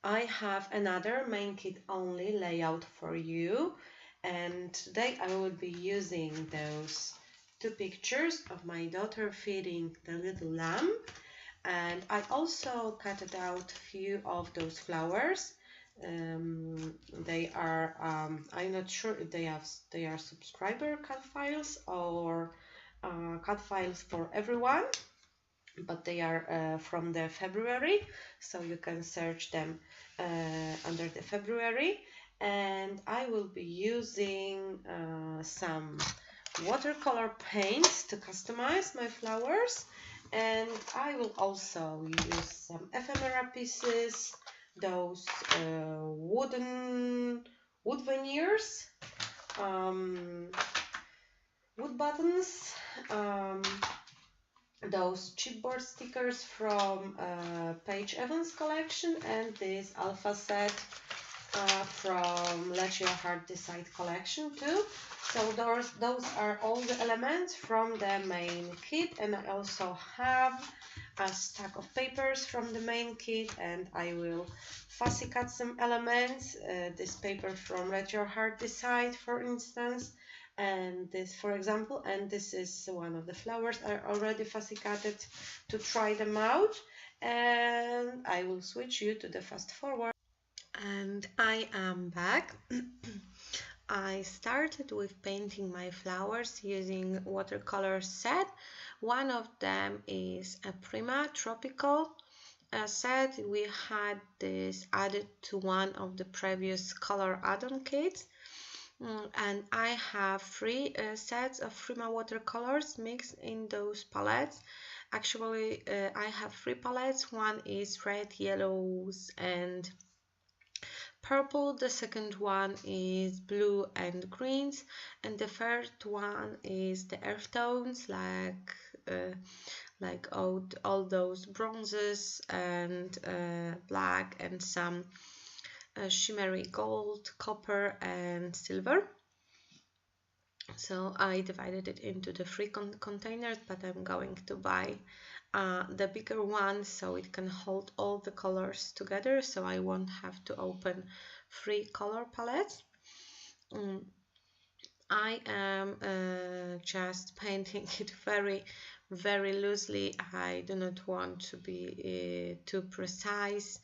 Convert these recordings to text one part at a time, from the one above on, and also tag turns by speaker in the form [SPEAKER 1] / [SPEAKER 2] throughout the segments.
[SPEAKER 1] I have another main kit only layout for you, and today I will be using those two pictures of my daughter feeding the little lamb, and I also cut out a few of those flowers. They are I'm not sure if they are subscriber cut files or cut files for everyone, but they are from the February, so you can search them under the February. And I will be using some watercolor paints to customize my flowers, and I will also use some ephemera pieces, those wood veneers, um, wood buttons, those chipboard stickers from Paige Evans collection, and this alpha set from Let Your Heart Decide collection too. So those are all the elements from the main kit, and I also have a stack of papers from the main kit, and I will fussy cut some elements. This paper from Let Your Heart Decide, for instance, and this, for example, and this is one of the flowers I already fussy cutted to try them out. And I will switch you to the fast forward. And I am back. I started with painting my flowers using watercolor set. One of them is a Prima Tropical set. We had this added to one of the previous color add-on kits. And I have three sets of Prima watercolors mixed in those palettes. Actually, I have three palettes. One is red, yellows, and purple. The second one is blue and greens, and the third one is the earth tones, like all those bronzes and black and some shimmery gold, copper, and silver. So I divided it into the three containers, but I'm going to buy the bigger one so it can hold all the colors together, so I won't have to open three color palettes. I am just painting it very loosely. I do not want to be too precise.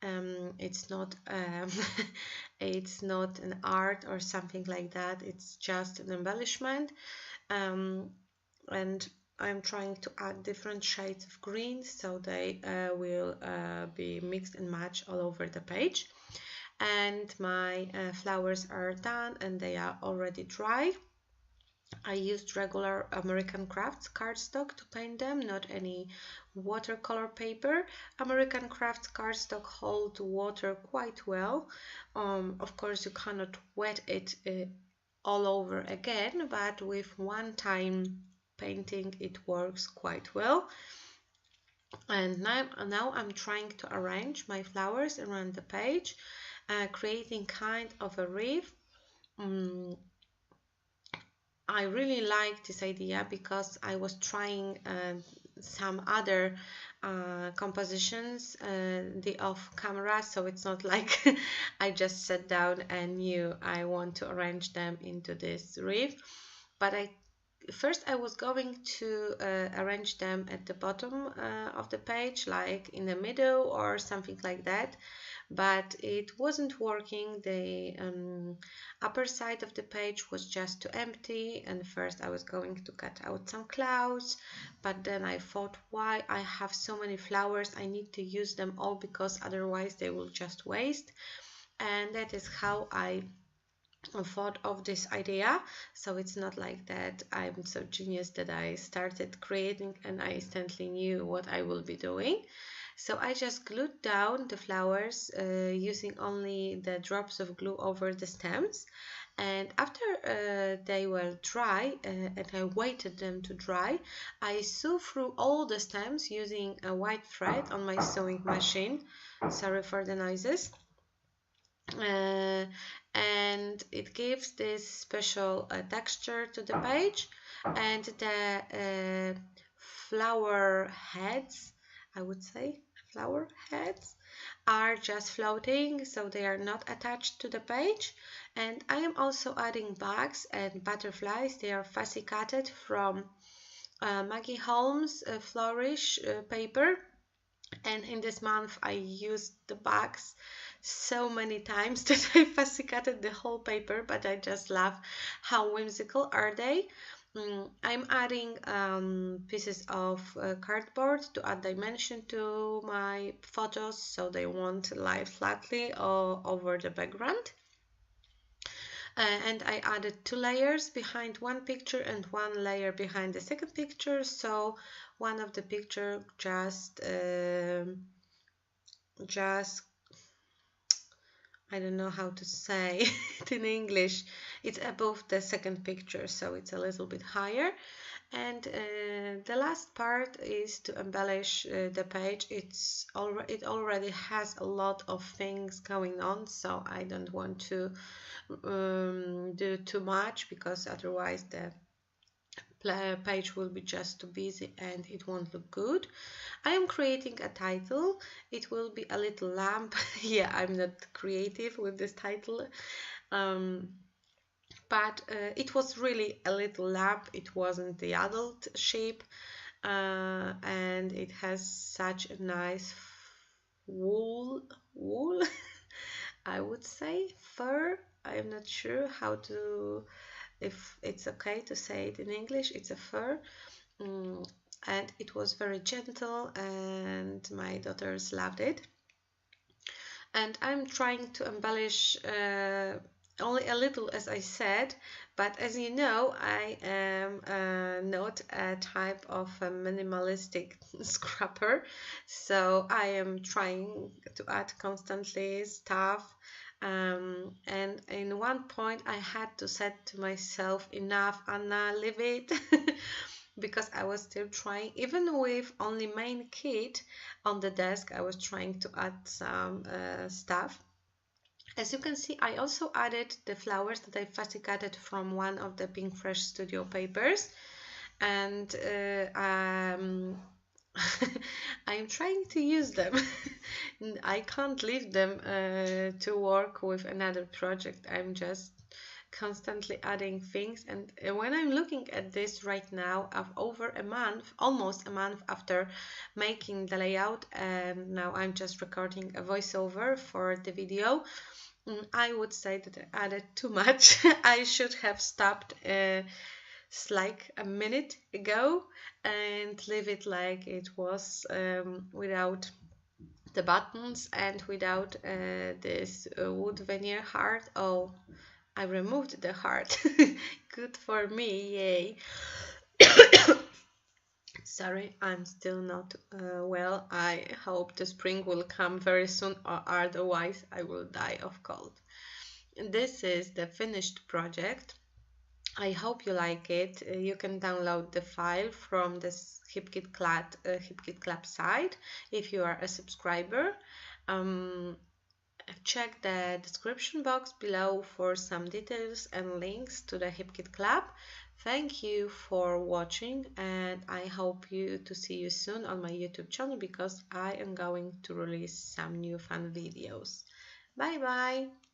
[SPEAKER 1] It's not it's not an art or something like that. It's just an embellishment, and I'm trying to add different shades of green so they will be mixed and matched all over the page. And my flowers are done and they are already dry. I used regular American Crafts cardstock to paint them, not any watercolor paper. American Crafts cardstock holds water quite well. Of course, you cannot wet it all over again, but with one time painting it works quite well. And now I'm trying to arrange my flowers around the page, creating kind of a wreath. I really like this idea because I was trying some other compositions the off camera, so it's not like I just sat down and knew I want to arrange them into this wreath. But first I was going to arrange them at the bottom of the page, like in the middle or something like that, but it wasn't working. The upper side of the page was just too empty, and first I was going to cut out some clouds, but then I thought, why? I have so many flowers, I need to use them all because otherwise they will just waste. And that is how I thought of this idea. So it's not like that I'm so genius that I started creating and I instantly knew what I will be doing. So I just glued down the flowers using only the drops of glue over the stems. And after they were dry and I waited them to dry, I sew through all the stems using a white thread on my sewing machine. Sorry for the noises. And it gives this special texture to the page, and the flower heads, I would say flower heads, are just floating, so they are not attached to the page. And I am also adding bugs and butterflies. They are fussy cutted from Maggie Holmes Flourish paper. And in this month I used the bugs so many times that I fussy cutted the whole paper, but I just love how whimsical are they. I'm adding pieces of cardboard to add dimension to my photos so they won't lie flatly over the background. And I added 2 layers behind one picture and 1 layer behind the second picture, so one of the picture just I don't know how to say it in English. It's above the second picture, so it's a little bit higher. And the last part is to embellish the page. It already has a lot of things going on, so I don't want to do too much, because otherwise the page will be just too busy and it won't look good. I am creating a title. It will be a little lamp. Yeah, I'm not creative with this title, but it was really a little lamp. It wasn't the adult shape, and it has such a nice wool I would say fur. I'm not sure how to, if it's okay to say it in English. It's a fur, and it was very gentle and my daughters loved it. And I'm trying to embellish only a little, as I said, but as you know, I am not a type of a minimalistic scrapper, so I am trying to add constantly stuff. And in one point I had to set to myself, enough, Anna, leave it. Because I was still trying, even with only main kit on the desk, I was trying to add some stuff. As you can see, I also added the flowers that I fussy cutted from one of the Pink Fresh Studio papers, and I'm trying to use them. I can't leave them to work with another project. I'm just constantly adding things, and when I'm looking at this right now, of over a month, almost a month after making the layout, and now I'm just recording a voiceover for the video, I would say that I added too much. I should have stopped like a minute ago and leave it like it was, without the buttons and without this wood veneer heart. Oh, I removed the heart. Good for me, yay. Sorry, I'm still not well. I hope the spring will come very soon, or otherwise I will die of cold. This is the finished project. I hope you like it. You can download the file from this HipKit Club site if you are a subscriber. Check the description box below for some details and links to the HipKit Club. Thank you for watching, and I hope to see you soon on my YouTube channel, because I am going to release some new fun videos. Bye bye!